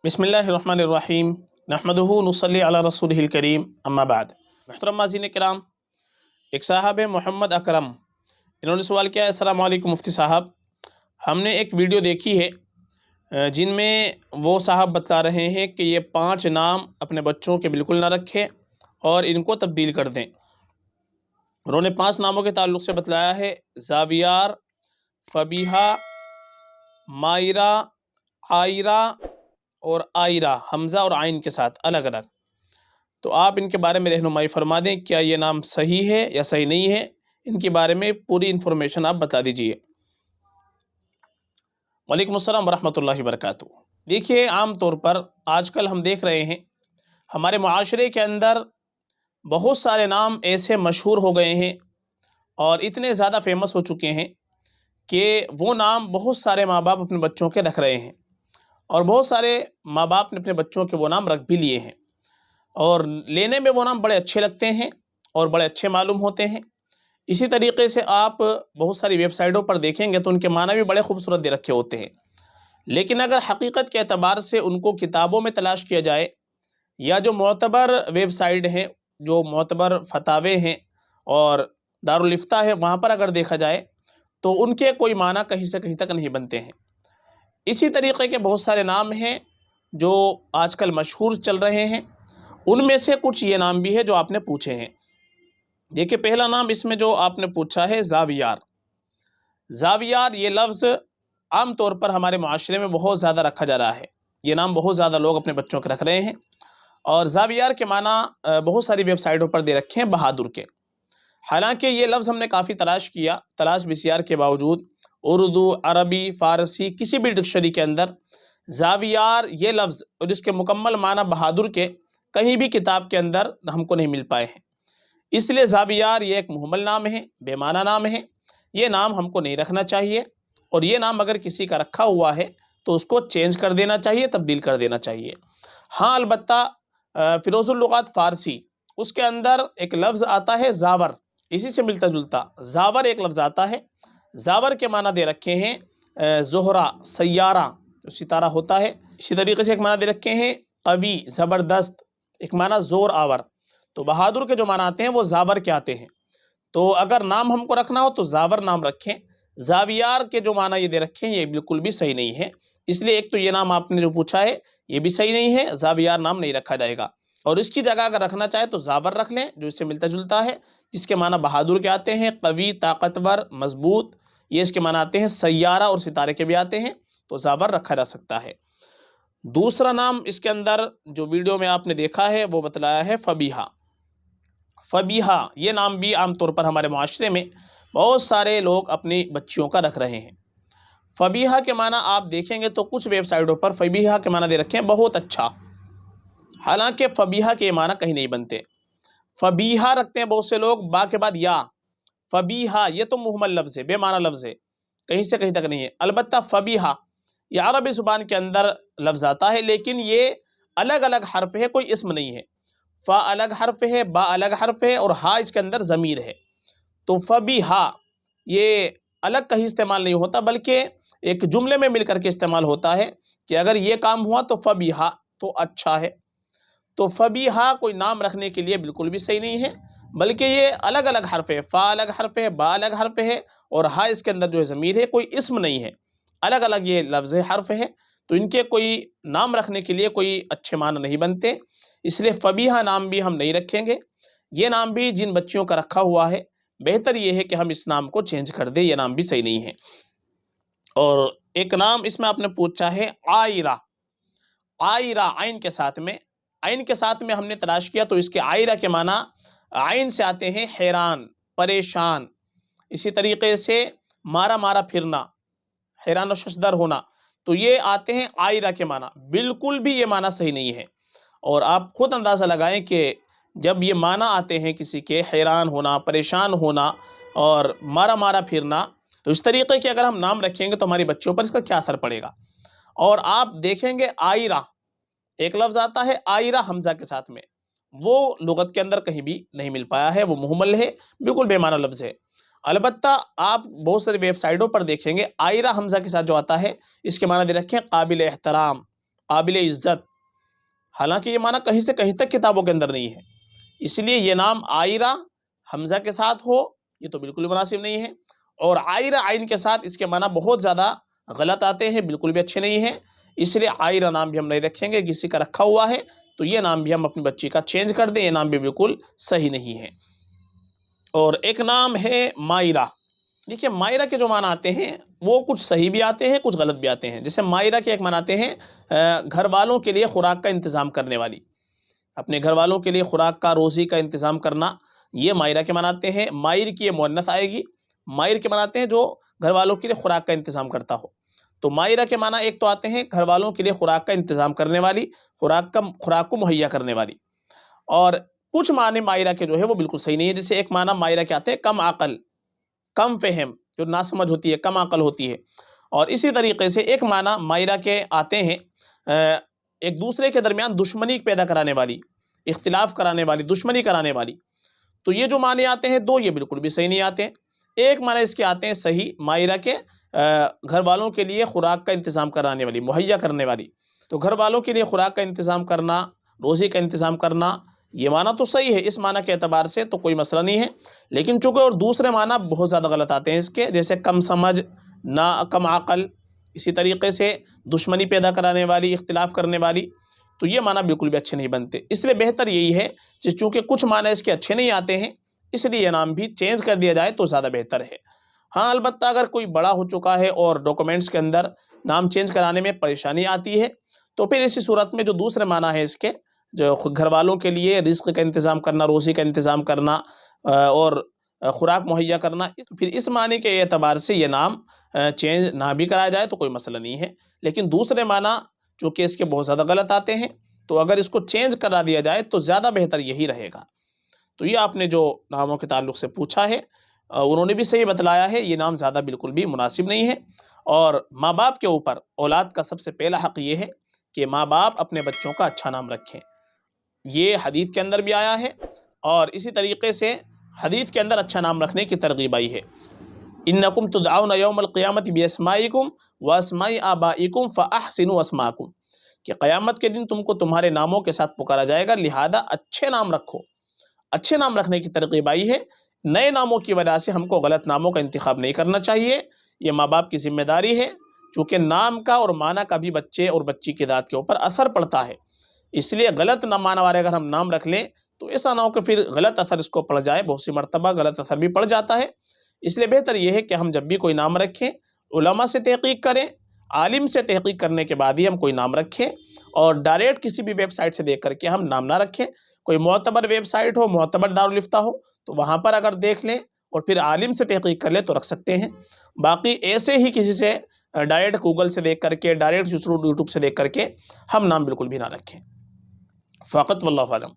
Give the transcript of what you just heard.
बिस्मिल्लाहिर्रहमानिर्रहीम नहमदुहु नुसल्ली अला रसूलिहिल करीम अम्मा बाद। मुहतरम नाज़रीन किराम, एक साहब है मोहम्मद अकरम, इन्होंने सवाल किया, अस्सलाम वालेकुम मुफ्ती साहब, हमने एक वीडियो देखी है जिनमें वो साहब बता रहे हैं कि ये 5 नाम अपने बच्चों के बिल्कुल ना रखें और इनको तब्दील कर दें। उन्होंने 5 नामों के ताल्लुक़ से बतलाया है, ज़ावियार, फ़बीहा, मायरा, आयरा और आयरा, हमज़ा और आइन के साथ अलग अलग। तो आप इनके बारे में रहनुमाई फरमा दें, क्या ये नाम सही है या सही नहीं है, इनके बारे में पूरी इन्फॉर्मेशन आप बता दीजिए। वालेकुम अस्सलाम वरहमतुल्लाहि वबरकातुहू। देखिए, आम तौर पर आजकल हम देख रहे हैं हमारे मुआशरे के अंदर बहुत सारे नाम ऐसे मशहूर हो गए हैं और इतने ज़्यादा फेमस हो चुके हैं कि वो नाम बहुत सारे माँ बाप अपने बच्चों के रख रहे हैं और बहुत सारे माँ बाप ने अपने बच्चों के वो नाम रख भी लिए हैं और लेने में वो नाम बड़े अच्छे लगते हैं और बड़े अच्छे मालूम होते हैं। इसी तरीके से आप बहुत सारी वेबसाइटों पर देखेंगे तो उनके माना भी बड़े खूबसूरत दे रखे होते हैं, लेकिन अगर हकीकत के एतबार से उनको किताबों में तलाश किया जाए या जो मोतबर वेबसाइट हैं, जो मोतबर फतावे हैं और दारुल इफ्ता है, वहाँ पर अगर देखा जाए तो उनके कोई माना कहीं से कहीं तक नहीं बनते हैं। इसी तरीके के बहुत सारे नाम हैं जो आजकल मशहूर चल रहे हैं, उनमें से कुछ ये नाम भी है जो आपने पूछे हैं। देखिए, पहला नाम इसमें जो आपने पूछा है ज़ावियार। ज़ावियार ये लफ्ज़ आम तौर पर हमारे माशरे में बहुत ज़्यादा रखा जा रहा है, ये नाम बहुत ज़्यादा लोग अपने बच्चों के रख रहे हैं और ज़ावियार के माना बहुत सारी वेबसाइटों पर दे रखे हैं बहादुर के। हालांकि ये लफ्ज़ हमने काफ़ी तलाश किया, तलाश बिस्यार के बावजूद उर्दू, अरबी, फ़ारसी किसी भी डिक्शनरी के अंदर ज़ावियार ये लफ्ज़ और इसके मुकम्मल माना बहादुर के कहीं भी किताब के अंदर हमको नहीं मिल पाए हैं। इसलिए ज़ावियार ये एक मुहम्मल नाम है, बेमाना नाम है, ये नाम हमको नहीं रखना चाहिए और ये नाम अगर किसी का रखा हुआ है तो उसको चेंज कर देना चाहिए, तब्दील कर देना चाहिए। हाँ, अलबत्ता फ़िरोज़ुल लुग़ात फ़ारसी उसके अंदर एक लफ्ज़ आता है ज़ावर, इसी से मिलता जुलता ज़ावर एक लफ्ज़ आता है। ज़ावर के माना दे रखे हैं ज़ोहरा, सय्यारा जो सितारा होता है। इसी तरीके से एक माना दे रखे हैं कवी, ज़बरदस्त, एक माना ज़ोर आवर। तो बहादुर के जो माना आते हैं वो ज़ावर के आते हैं। तो अगर नाम हमको रखना हो तो ज़ावर नाम रखें। ज़ावियार के जो माना ये दे रखे हैं ये बिल्कुल भी सही नहीं है। इसलिए एक तो ये नाम आपने जो पूछा है ये भी सही नहीं है, ज़ावियार नाम नहीं रखा जाएगा और इसकी जगह अगर रखना चाहे तो ज़ावर रख लें जो इससे मिलता जुलता है, जिसके माना बहादुर के आते हैं, कवी, ताकतवर, मजबूत, ये इसके माना आते हैं, सय्यारा और सितारे के भी आते हैं, तो ज़ावर रखा जा सकता है। दूसरा नाम इसके अंदर जो वीडियो में आपने देखा है वो बतलाया है फ़बीहा। फ़बीहा ये नाम भी आम तौर पर हमारे माशरे में बहुत सारे लोग अपनी बच्चियों का रख रहे हैं। फ़बीहा के माना आप देखेंगे तो कुछ वेबसाइटों पर फ़बीहा के माना दे रखे हैं बहुत अच्छा, हालांकि फ़बीहा के माना कहीं नहीं बनते। फ़बीहा रखते हैं बहुत से लोग, बा के बाद या, फ़बीहा ये तो मुहम्मल लफ्ज़ है, बेमाना लफ्ज़ है, कहीं से कहीं तक नहीं है। अलबत्ता फ़बीहा ये अरबी ज़ुबान के अंदर लफ्ज़ आता है, लेकिन ये अलग अलग हर्फ है, कोई इसम नहीं है। फ़ा अलग हर्फ है, बा अलग हर्फ है और हा इसके अंदर ज़मीर है। तो फ़बीहा ये अलग कहीं इस्तेमाल नहीं होता, बल्कि एक जुमले में मिलकर के इस्तेमाल होता है कि अगर ये काम हुआ तो फ़बीहा, तो अच्छा है। तो फ़बीहा कोई नाम रखने के लिए बिल्कुल भी सही नहीं है, बल्कि ये अलग अलग हर्फ है, फ़ा अलग हर्फ है, बा अलग हर्फ है और हा इसके अंदर जो है ज़मीर है, कोई इसम नहीं है, अलग अलग ये लफ्ज़ हर्फ है। तो इनके कोई नाम रखने के लिए कोई अच्छे माना नहीं बनते, इसलिए फ़बीहा नाम भी हम नहीं रखेंगे। ये नाम भी जिन बच्चियों का रखा हुआ है बेहतर ये है कि हम इस नाम को चेंज कर दें, ये नाम भी सही नहीं है। और एक नाम इसमें आपने पूछा है आयरा। आयरा आइन के साथ में, आइन के साथ में हमने तलाश किया तो इसके आयरा के माना आइन से आते हैं हैरान, परेशान, इसी तरीके से मारा मारा फिरना, हैरान और शशदर होना, तो ये आते हैं आयरा के माना। बिल्कुल भी ये माना सही नहीं है और आप खुद अंदाज़ा लगाएं कि जब ये माना आते हैं किसी के हैरान होना, परेशान होना और मारा मारा फिरना, तो इस तरीके के अगर हम नाम रखेंगे तो हमारी बच्चों पर इसका क्या असर पड़ेगा। और आप देखेंगे आयरा एक लफ्ज़ आता है आयरा हमज़ा के साथ में, वो लुगत के अंदर कहीं भी नहीं मिल पाया है, वो मुहम्मल है, बिल्कुल बेमाना लफ्ज़ है। अलबत्ता आप बहुत सारी वेबसाइटों पर देखेंगे आयरा हमज़ा के साथ जो आता है इसके माना दे रखे हैं काबिल एहतराम, قابل عزت، حالانکہ یہ معنی کہیں سے کہیں تک کتابوں کے اندر نہیں ہے، اس لیے یہ نام عائرہ حمزہ کے ساتھ ہو یہ تو بالکل مناسب نہیں ہے، اور عائرہ عین کے ساتھ اس کے معنی بہت زیادہ غلط آتے ہیں، بالکل بھی اچھے نہیں ہیں، اس لیے عائرہ نام بھی ہم نہیں رکھیں گے۔ کسی کا رکھا ہوا ہے تو یہ نام بھی ہم اپنی بچی کا چینج کر دیں، یہ نام بھی بالکل صحیح نہیں ہے۔ اور ایک نام ہے مائرہ۔ دیکھیے مائرہ کے جو معنی آتے ہیں وہ کچھ صحیح بھی آتے ہیں، کچھ غلط بھی آتے ہیں۔ جیسے مائرہ کے ایک معنی آتے ہیں گھر والوں کے لیے خوراک کا انتظام کرنے والی، اپنے گھر والوں کے لیے خوراک کا روزی کا انتظام کرنا، یہ مائرہ کے معنی آتے ہیں۔ مائر کی یہ مؤنث آئے گی، مائر کے معنی آتے ہیں جو گھر والوں کے لیے خوراک کا انتظام کرتا ہو۔ تو مائرہ کے معنی ایک تو آتے ہیں گھر والوں کے لیے خوراک کا انتظام کرنے والی، خوراک کو مہیا کرنے والی، اور کچھ معنی مائرہ کے جو ہے وہ بالکل صحیح نہیں ہے۔ جیسے ایک معنی مائرہ کے آتے ہیں کم عقل، کم فہم، جو ناسمجھ ہوتی ہے، کم عقل ہوتی ہے، اور اسی طریقے سے ایک معنی مائرہ کے آتے ہیں ایک دوسرے کے درمیان دشمنی پیدا کرانے والی، اختلاف کرانے والی، دشمنی کرانے والی۔ تو یہ جو معنی آتے ہیں دو، یہ بالکل بھی صحیح نہیں آتے ہیں۔ ایک معنی اس کے آتے ہیں صحیح مائرہ کے گھر والوں کے لیے خوراک کا انتظام کرانے والی، مہیا کرنے والی۔ تو گھر والوں کے لیے خوراک کا انتظام کرنا، روزی کا انتظام کرنا، یہ معنی تو صحیح ہے، اس معنی کے اعتبار سے تو کوئی مسئلہ نہیں ہے، لیکن چونکہ اور دوسرے معنی بہت زیادہ غلط آتے ہیں اس کے، جیسے کم سمجھ، کم عقل، اسی طریقے سے دشمنی پیدا کرانے والی، اختلاف کرنے والی، تو یہ معنی بالکل بھی اچھے نہیں بنتے۔ اس لیے بہتر یہی ہے کہ چونکہ کچھ معنی اس کے اچھے نہیں آتے ہیں، اس لیے یہ نام بھی چینج کر دیا جائے تو زیادہ بہتر ہے۔ ہاں البتہ اگر کوئی بڑا ہو چکا ہے اور ڈاکومنٹس کے اندر نام چینج کرانے میں پریشانی آتی ہے تو پھر اسی صورت میں جو دوسرے معنی ہے اس کے، جو گھر والوں کے لیے رزق کا انتظام کرنا، روزی کا انتظام کرنا اور خوراک مہیا کرنا، پھر اس معنی کے اعتبار سے یہ نام چینج نہ بھی کرایا جائے تو کوئی مسئلہ نہیں ہے، لیکن دوسرے معنی چونکہ اس کے بہت زیادہ غلط آتے ہیں تو اگر اس کو چینج کرا دیا جائے تو زیادہ بہتر یہی رہے گا۔ تو یہ آپ نے جو ناموں کے تعلق سے پوچھا ہے انہوں نے بھی صحیح بتلایا ہے، یہ نام زیادہ بالکل بھی مناسب نہیں ہے، اور ماں باپ کے اوپر اولاد کا سب سے پہلا حق یہ ہے کہ ماں باپ اپنے بچوں کا اچھا نام رکھیں۔ یہ حدیث کے اندر بھی آیا ہے، اور اسی طریقے سے حدیث کے اندر اچھا نام رکھنے کی ترغیب آئی ہے۔ انکم تدعون یوم القیامت باسمائکم واسماء آبائکم فاحسنوا اسماءکم، کہ قیامت کے دن تم کو تمہارے ناموں کے ساتھ پکارا جائے گا، لہذا اچھے نام رکھو۔ اچھے نام رکھنے کی ترغیب آئی ہے، نئے ناموں کی وجہ سے ہم کو غلط ناموں کا انتخاب نہیں کرنا چاہیے، یہ ماں باپ کی ذمہ داری ہے، چونکہ نام کا اور معنی کا بھی بچے اور بچی کی ذات کے اوپر اثر پڑتا ہے، اس لیے غلط معنی والے اگر ہم نام رکھ لیں تو ایسا نہ ہو کہ پھر غلط اثر اس کو پڑ جائے، بہت سی مرتبہ غلط اثر بھی پڑ جاتا ہے۔ اس لیے بہتر یہ ہے کہ ہم جب بھی کوئی نام رکھیں علماء سے تحقیق کریں، عالم سے تحقیق کرنے کے بعد ہی ہم کوئی نام رکھیں، اور ڈائریکٹ کسی بھی ویب سائٹ سے دیکھ کر کے ہم نام نہ رکھیں۔ کوئی معتبر ویب سائٹ ہو، معتبر دارالفتہ ہو تو وہاں پر اگر دیکھ لیں اور پھر عالم سے تحقیق کر لیں تو رکھ سکتے ہیں، باقی ایسے ہی کسی سے ڈائریکٹ گوگل سے دیکھ کر کے، ڈائریکٹ یوٹیوب سے دیکھ کر کے ہم نام بالکل بھی نہ رکھیں۔ فقط واللہ اعلم۔